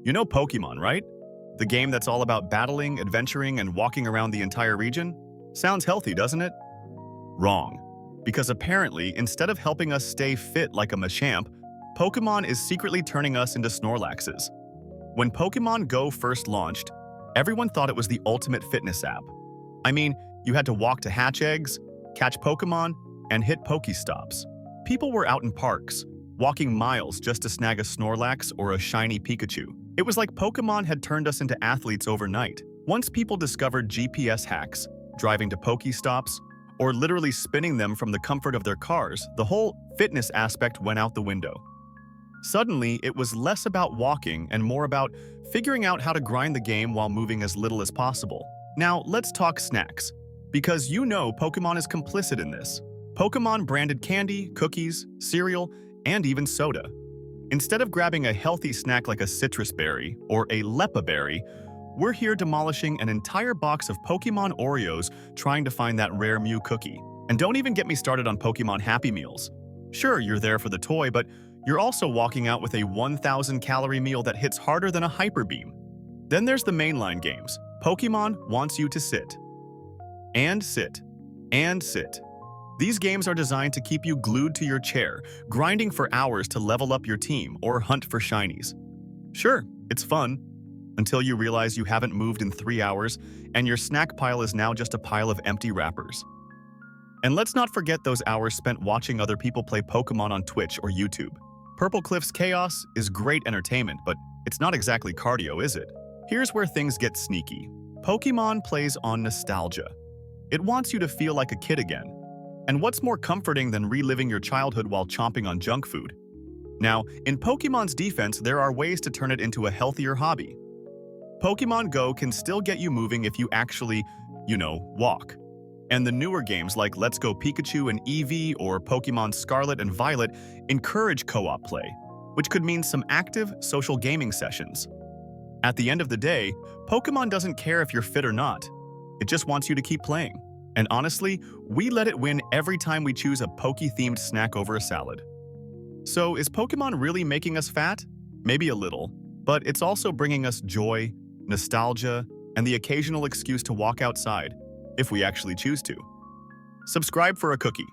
You know Pokémon, right? The game that's all about battling, adventuring, and walking around the entire region? Sounds healthy, doesn't it? Wrong. Because apparently, instead of helping us stay fit like a Machamp, Pokémon is secretly turning us into Snorlaxes. When Pokémon GO first launched, everyone thought it was the ultimate fitness app. I mean, you had to walk to hatch eggs, catch Pokémon, and hit Pokéstops. People were out in parks, walking miles just to snag a Snorlax or a shiny Pikachu. It was like Pokémon had turned us into athletes overnight. Once people discovered GPS hacks, driving to Pokéstops, or literally spinning them from the comfort of their cars, the whole fitness aspect went out the window. Suddenly, it was less about walking and more about figuring out how to grind the game while moving as little as possible. Now, let's talk snacks. Because you know Pokémon is complicit in this. Pokémon branded candy, cookies, cereal, and even soda. Instead of grabbing a healthy snack like a citrus berry or a Lepa berry, we're here demolishing an entire box of Pokémon Oreos trying to find that rare Mew cookie. And don't even get me started on Pokémon Happy Meals. Sure, you're there for the toy, but you're also walking out with a 1,000-calorie meal that hits harder than a Hyper Beam. Then there's the mainline games. Pokémon wants you to sit. And sit. And sit. These games are designed to keep you glued to your chair, grinding for hours to level up your team or hunt for shinies. Sure, it's fun, until you realize you haven't moved in 3 hours and your snack pile is now just a pile of empty wrappers. And let's not forget those hours spent watching other people play Pokémon on Twitch or YouTube. Purple Cliff's chaos is great entertainment, but it's not exactly cardio, is it? Here's where things get sneaky. Pokémon plays on nostalgia. It wants you to feel like a kid again. And what's more comforting than reliving your childhood while chomping on junk food? Now, in Pokémon's defense, there are ways to turn it into a healthier hobby. Pokémon GO can still get you moving if you actually, walk. And the newer games like Let's Go Pikachu and Eevee or Pokémon Scarlet and Violet encourage co-op play, which could mean some active social gaming sessions. At the end of the day, Pokémon doesn't care if you're fit or not. It just wants you to keep playing. And honestly, we let it win every time we choose a Poké-themed snack over a salad. So is Pokémon really making us fat? Maybe a little, but it's also bringing us joy, nostalgia, and the occasional excuse to walk outside, if we actually choose to. Subscribe for a cookie.